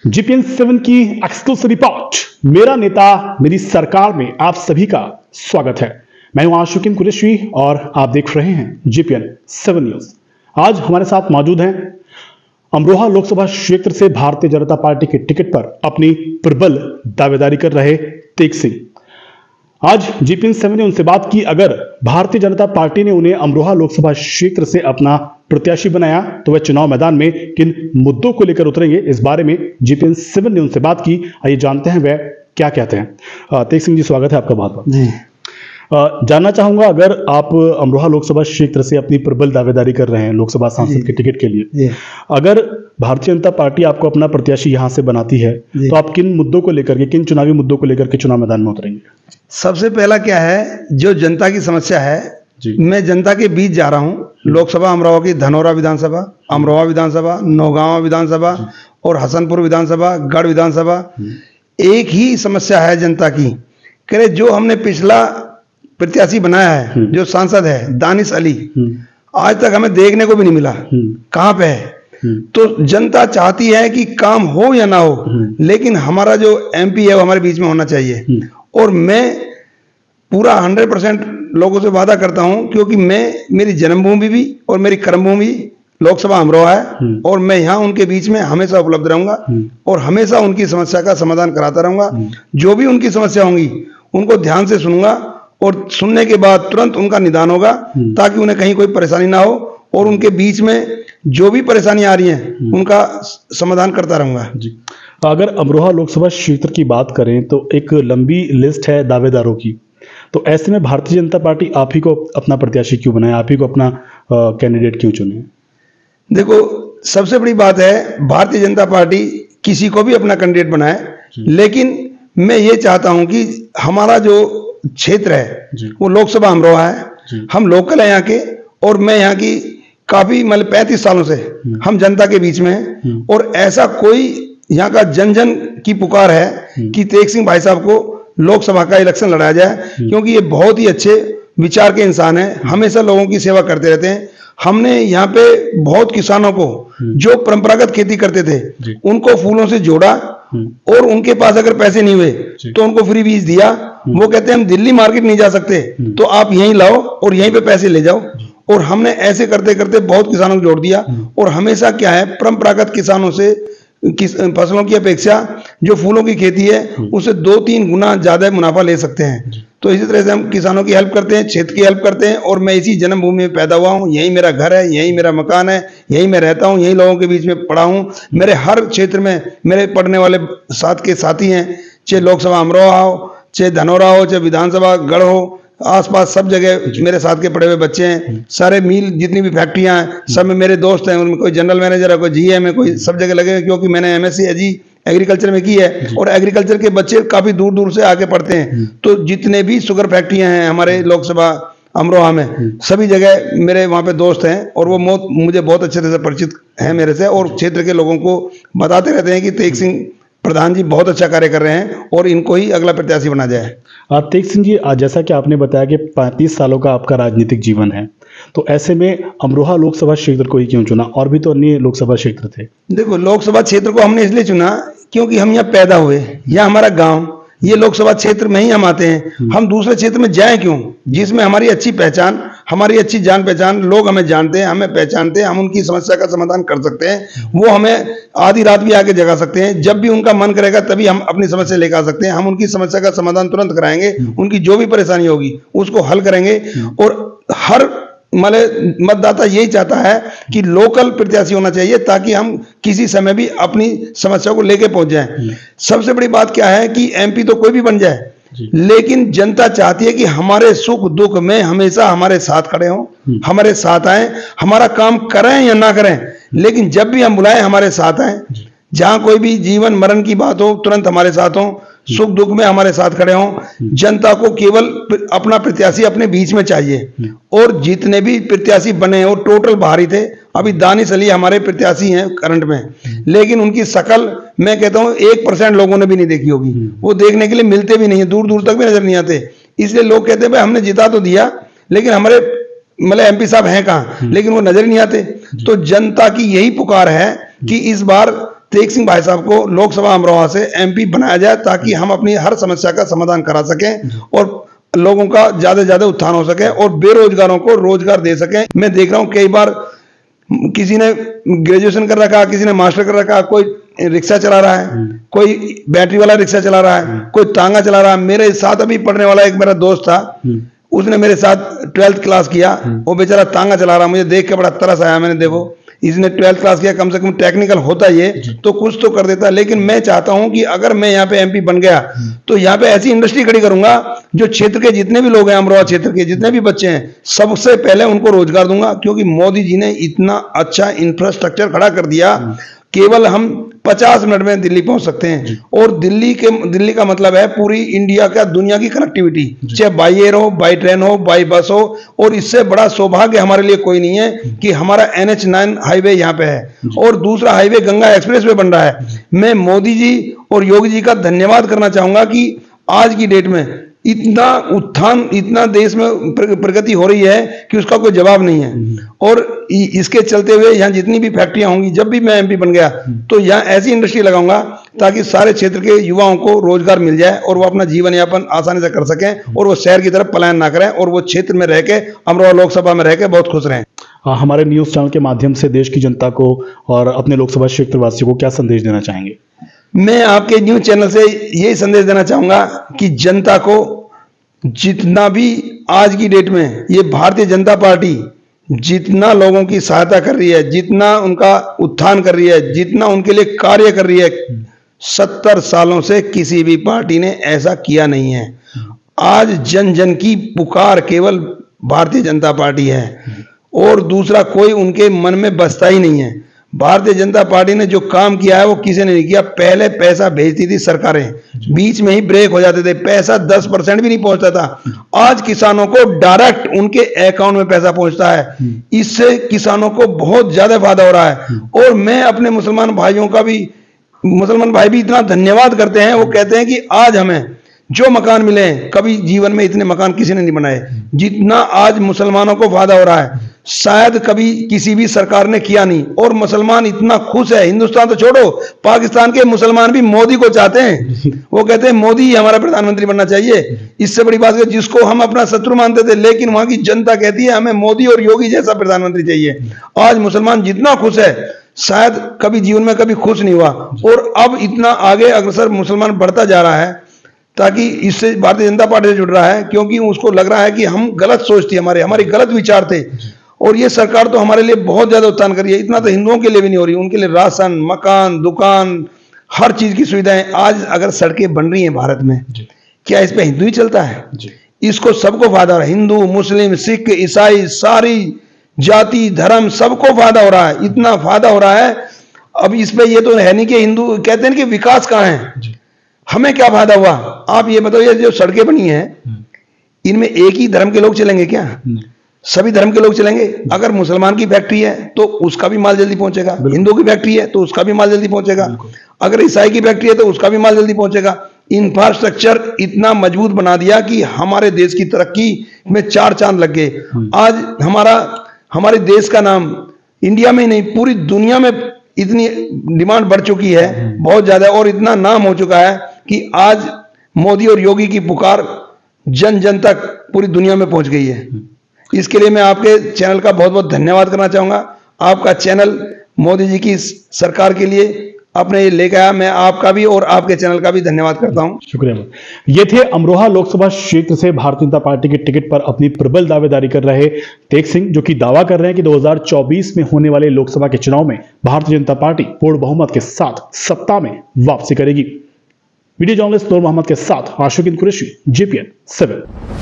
GPN 7 की exclusive report मेरा नेता मेरी सरकार में आप सभी का स्वागत है। मैं हूं आशुकीन कुरैशी और आप देख रहे हैं जीपीएन 7 न्यूज। आज हमारे साथ मौजूद हैं अमरोहा लोकसभा क्षेत्र से भारतीय जनता पार्टी के टिकट पर अपनी प्रबल दावेदारी कर रहे तेज सिंह। आज जीपीएन 7 ने उनसे बात की, अगर भारतीय जनता पार्टी ने उन्हें अमरोहा लोकसभा क्षेत्र से अपना प्रत्याशी बनाया तो वह चुनाव मैदान में किन मुद्दों को लेकर उतरेंगे, इस बारे में जीपीएन 7 ने उनसे बात की। आइए जानते हैं वह क्या कहते हैं। तेज सिंह जी, स्वागत है आपका बहुत बहुत जी। जानना चाहूंगा, अगर आप अमरोहा लोकसभा क्षेत्र से अपनी प्रबल दावेदारी कर रहे हैं लोकसभा सांसद के टिकट के लिए, अगर भारतीय जनता पार्टी आपको अपना प्रत्याशी यहां से बनाती है तो आप किन मुद्दों को लेकर के, किन चुनावी मुद्दों को लेकर के चुनाव मैदान में उतरेंगे? सबसे पहला क्या है, जो जनता की समस्या है जी। मैं जनता के बीच जा रहा हूं। लोकसभा अमरोहा की धनौरा विधानसभा, अमरोहा विधानसभा, नौगांवा विधानसभा और हसनपुर विधानसभा, गढ़ विधानसभा, एक ही समस्या है जनता की। करे जो हमने पिछला प्रत्याशी बनाया है, जो सांसद है दानिश अली, आज तक हमें देखने को भी नहीं मिला कहां पे है। तो जनता चाहती है कि काम हो या ना हो, लेकिन हमारा जो एमपी है वो हमारे बीच में होना चाहिए। और मैं पूरा 100% लोगों से वादा करता हूं, क्योंकि मेरी जन्मभूमि भी और मेरी कर्मभूमि लोकसभा अमरोहा है और मैं यहां उनके बीच में हमेशा उपलब्ध रहूंगा और हमेशा उनकी समस्या का समाधान कराता रहूंगा। जो भी उनकी समस्या होंगी उनको ध्यान से सुनूंगा और सुनने के बाद तुरंत उनका निदान होगा, ताकि उन्हें कहीं कोई परेशानी ना हो, और उनके बीच में जो भी परेशानी आ रही है उनका समाधान करता रहूंगा जी। अगर अमरोहा लोकसभा क्षेत्र की बात करें तो एक लंबी लिस्ट है दावेदारों की, तो ऐसे में भारतीय जनता पार्टी आप ही को अपना प्रत्याशी क्यों बनाए, आप ही को अपना कैंडिडेट क्यों चुने? देखो, सबसे बड़ी बात है, भारतीय जनता पार्टी किसी को भी अपना कैंडिडेट बनाए, लेकिन मैं ये चाहता हूं कि हमारा जो क्षेत्र है वो लोकसभा अमरोहा है। हम लोकल है यहाँ के, और मैं यहाँ की काफी मतलब 35 सालों से हम जनता के बीच में हैं, और ऐसा कोई यहाँ का जन जन की पुकार है कि तेज सिंह भाई साहब को लोकसभा का इलेक्शन लड़ाया जाए, क्योंकि ये बहुत ही अच्छे विचार के इंसान हैं, हमेशा लोगों की सेवा करते रहते हैं। हमने यहाँ पे बहुत किसानों को जो परंपरागत खेती करते थे उनको फूलों से जोड़ा, और उनके पास अगर पैसे नहीं हुए तो उनको फ्री बीज दिया। वो कहते हैं हम दिल्ली मार्केट नहीं जा सकते तो आप यहीं लाओ और यहीं पे पैसे ले जाओ, और हमने ऐसे करते करते बहुत किसानों को जोड़ दिया। और हमेशा क्या है, परंपरागत किसानों से फसलों की अपेक्षा जो फूलों की खेती है उससे 2-3 गुना ज्यादा मुनाफा ले सकते हैं। तो इसी तरह से हम किसानों की हेल्प करते हैं, क्षेत्र की हेल्प करते हैं, और मैं इसी जन्मभूमि में पैदा हुआ हूँ, यही मेरा घर है, यही मेरा मकान है, यही मैं रहता हूँ, यही लोगों के बीच में पढ़ा हूँ। मेरे हर क्षेत्र में मेरे पढ़ने वाले साथ के साथी हैं, चाहे लोकसभा अमरोहा हो, चाहे धनौरा हो, चाहे विधानसभा गढ़ हो, आसपास सब जगह मेरे साथ के पढ़े हुए बच्चे हैं। सारे मिल जितनी भी फैक्ट्रियां हैं सब में मेरे दोस्त हैं, उनमें कोई जनरल मैनेजर है, कोई जीएम है, कोई सब जगह लगे हैं, क्योंकि मैंने एमएससी एग्रीकल्चर में की है, और एग्रीकल्चर के बच्चे काफी दूर दूर से आके पढ़ते हैं। तो जितने भी शुगर फैक्ट्रियां हैं हमारे लोकसभा अमरोहा में, सभी जगह मेरे वहाँ पे दोस्त हैं, और वो मुझे बहुत अच्छे तरह से परिचित हैं मेरे से, और क्षेत्र के लोगों को बताते रहते हैं कि तेज सिंह प्रधान जी बहुत अच्छा कार्य कर रहे हैं और इनको ही अगला प्रत्याशी बना जाए। तेज सिंह जी, जैसा कि आपने बताया कि 35 सालों का आपका राजनीतिक जीवन है, तो ऐसे में अमरोहा लोकसभा क्षेत्र को ही क्यों चुना? और भी तो अन्य लोकसभा क्षेत्र थे। देखो, लोकसभा क्षेत्र को हमने इसलिए चुना क्योंकि हम यहाँ पैदा हुए, यह हमारा गांव, ये लोकसभा क्षेत्र में ही हम आते हैं। हम दूसरे क्षेत्र में जाएं क्यों, जिसमें हमारी अच्छी पहचान, हमारी अच्छी जान पहचान, लोग हमें जानते हैं, हमें पहचानते हैं, हम उनकी समस्या का समाधान कर सकते हैं। वो हमें आधी रात भी आके जगा सकते हैं, जब भी उनका मन करेगा तभी हम अपनी समस्या लेकर आ सकते हैं। हम उनकी समस्या का समाधान तुरंत कराएंगे, उनकी जो भी परेशानी होगी उसको हल करेंगे। और हर मतदाता यही चाहता है कि लोकल प्रत्याशी होना चाहिए, ताकि हम किसी समय भी अपनी समस्या को लेके पहुंच जाएं। सबसे बड़ी बात क्या है कि एमपी तो कोई भी बन जाए, लेकिन जनता चाहती है कि हमारे सुख दुख में हमेशा हमारे साथ खड़े हों, हमारे साथ आए, हमारा काम करें या ना करें, लेकिन जब भी हम बुलाएं हमारे साथ आए। जहां कोई भी जीवन मरण की बात हो तुरंत हमारे साथ हो, सुख दुख में हमारे साथ खड़े हों। जनता को केवल अपना प्रत्याशी अपने बीच में चाहिए, और जितने भी प्रत्याशी बने वो टोटल बाहरी थे। अभी दानिश अली हमारे प्रत्याशी हैं करंट में, लेकिन उनकी शकल मैं कहता हूं 1% लोगों ने भी नहीं देखी होगी। वो देखने के लिए मिलते भी नहीं है, दूर दूर तक भी नजर नहीं आते। इसलिए लोग कहते हैं भाई हमने जिता तो दिया, लेकिन हमारे एमपी साहब हैं कहाँ, लेकिन वो नजर नहीं आते। तो जनता की यही पुकार है कि इस बार तेग सिंह भाई साहब को लोकसभा अमरोहा से एमपी बनाया जाए, ताकि हम अपनी हर समस्या का समाधान करा सकें और लोगों का ज्यादा से ज्यादा उत्थान हो सके और बेरोजगारों को रोजगार दे सकें। मैं देख रहा हूं कई बार किसी ने ग्रेजुएशन कर रखा, किसी ने मास्टर कर रखा, कोई रिक्शा चला रहा है, कोई बैटरी वाला रिक्शा चला रहा है, कोई तांगा चला रहा है। मेरे साथ अभी पढ़ने वाला एक मेरा दोस्त था, उसने मेरे साथ 12th क्लास किया, वो बेचारा तांगा चला रहा। मुझे देख के बड़ा तरस आया। मैंने देखो इसने 12th क्लास किया, कम से कम टेक्निकल होता ये तो कुछ तो कर देता। लेकिन मैं चाहता हूं कि अगर मैं यहाँ पे एमपी बन गया तो यहाँ पे ऐसी इंडस्ट्री खड़ी करूंगा जो क्षेत्र के जितने भी लोग हैं, अमरोहा क्षेत्र के जितने भी बच्चे हैं, सबसे पहले उनको रोजगार दूंगा। क्योंकि मोदी जी ने इतना अच्छा इंफ्रास्ट्रक्चर खड़ा कर दिया, केवल हम 50 मिनट में दिल्ली पहुंच सकते हैं। और दिल्ली का मतलब है पूरी इंडिया का, दुनिया की कनेक्टिविटी, चाहे बाई एयर हो, बाई ट्रेन हो, बाई बस हो। और इससे बड़ा सौभाग्य हमारे लिए कोई नहीं है कि हमारा NH9 हाईवे यहाँ पे है और दूसरा हाईवे गंगा एक्सप्रेस वे बन रहा है। मैं मोदी जी और योगी जी का धन्यवाद करना चाहूंगा कि आज की डेट में इतना उत्थान, इतना देश में प्रगति हो रही है कि उसका कोई जवाब नहीं है। और इसके चलते हुए यहाँ जितनी भी फैक्ट्रियां होंगी, जब भी मैं एमपी बन गया तो यहाँ ऐसी इंडस्ट्री लगाऊंगा ताकि सारे क्षेत्र के युवाओं को रोजगार मिल जाए और वो अपना जीवन यापन आसानी से कर सकें और वो शहर की तरफ पलायन ना करें और वो क्षेत्र में रह के, अमरोहा लोकसभा में रह के बहुत खुश रहें। हमारे न्यूज चैनल के माध्यम से देश की जनता को और अपने लोकसभा क्षेत्र वासियों को क्या संदेश देना चाहेंगे? मैं आपके न्यूज चैनल से यही संदेश देना चाहूंगा कि जनता को जितना भी आज की डेट में ये भारतीय जनता पार्टी जितना लोगों की सहायता कर रही है, जितना उनका उत्थान कर रही है, जितना उनके लिए कार्य कर रही है, 70 सालों से किसी भी पार्टी ने ऐसा किया नहीं है। आज जन जन की पुकार केवल भारतीय जनता पार्टी है और दूसरा कोई उनके मन में बसता ही नहीं है। भारतीय जनता पार्टी ने जो काम किया है वो किसी ने नहीं किया। पहले पैसा भेजती थी सरकारें, बीच में ही ब्रेक हो जाते थे, पैसा 10% भी नहीं पहुंचता था। आज किसानों को डायरेक्ट उनके अकाउंट में पैसा पहुंचता है। इससे किसानों को बहुत ज्यादा फायदा हो रहा है। और मैं अपने मुसलमान भाई भी इतना धन्यवाद करते हैं। वो कहते हैं कि आज हमें जो मकान मिले हैं, कभी जीवन में इतने मकान किसी ने नहीं बनाए जितना आज मुसलमानों को फायदा हो रहा है, शायद कभी किसी भी सरकार ने किया नहीं। और मुसलमान इतना खुश है, हिंदुस्तान तो छोड़ो, पाकिस्तान के मुसलमान भी मोदी को चाहते हैं। वो कहते हैं मोदी ही हमारा प्रधानमंत्री बनना चाहिए। इससे बड़ी बात है जिसको हम अपना शत्रु मानते थे, लेकिन वहां की जनता कहती है हमें मोदी और योगी जैसा प्रधानमंत्री चाहिए। आज मुसलमान जितना खुश है, शायद कभी जीवन में कभी खुश नहीं हुआ। और अब इतना आगे अग्रसर मुसलमान बढ़ता जा रहा है ताकि इससे भारतीय जनता पार्टी से जुड़ रहा है, क्योंकि उसको लग रहा है कि हम गलत सोच थी, हमारे गलत विचार थे। और ये सरकार तो हमारे लिए बहुत ज्यादा उत्थान करी है। इतना तो हिंदुओं के लिए भी नहीं हो रही, उनके लिए राशन, मकान, दुकान, हर चीज की सुविधाएं। आज अगर सड़कें बन रही हैं भारत में, क्या इस पे हिंदू ही चलता है? इसको सबको फायदा हो रहा है, हिंदू, मुस्लिम, सिख, ईसाई, सारी जाति धर्म सबको फायदा हो रहा है। इतना फायदा हो रहा है, अब इस पे ये तो है नहीं कि हिंदू कहते हैं कि विकास कहाँ है, हमें क्या फायदा हुआ? आप ये बताओ, ये जो सड़कें बनी हैं इनमें एक ही धर्म के लोग चलेंगे क्या? सभी धर्म के लोग चलेंगे। अगर मुसलमान की फैक्ट्री है तो उसका भी माल जल्दी पहुंचेगा, हिंदू की फैक्ट्री है तो उसका भी माल जल्दी पहुंचेगा, अगर ईसाई की फैक्ट्री है तो उसका भी माल जल्दी पहुंचेगा। इंफ्रास्ट्रक्चर इतना मजबूत बना दिया कि हमारे देश की तरक्की में 4 चांद लग गए। आज हमारे देश का नाम इंडिया में ही नहीं पूरी दुनिया में इतनी डिमांड बढ़ चुकी है बहुत ज्यादा, और इतना नाम हो चुका है कि आज मोदी और योगी की पुकार जन जन तक पूरी दुनिया में पहुंच गई है। इसके लिए मैं आपके चैनल का बहुत बहुत धन्यवाद करना चाहूंगा। आपका चैनल मोदी जी की सरकार के लिए आपने ये लेकर आया, मैं आपका भी और आपके चैनल का भी धन्यवाद करता हूं। शुक्रिया। ये थे अमरोहा लोकसभा क्षेत्र से भारतीय जनता पार्टी के टिकट पर अपनी प्रबल दावेदारी कर रहे तेग सिंह, जो कि दावा कर रहे हैं कि 2024 में होने वाले लोकसभा के चुनाव में भारतीय जनता पार्टी पूर्ण बहुमत के साथ सत्ता में वापसी करेगी। वीडियो जर्नलिस्ट नूर मोहम्मद के साथ आशुकिन कुरैशी, JPN 7।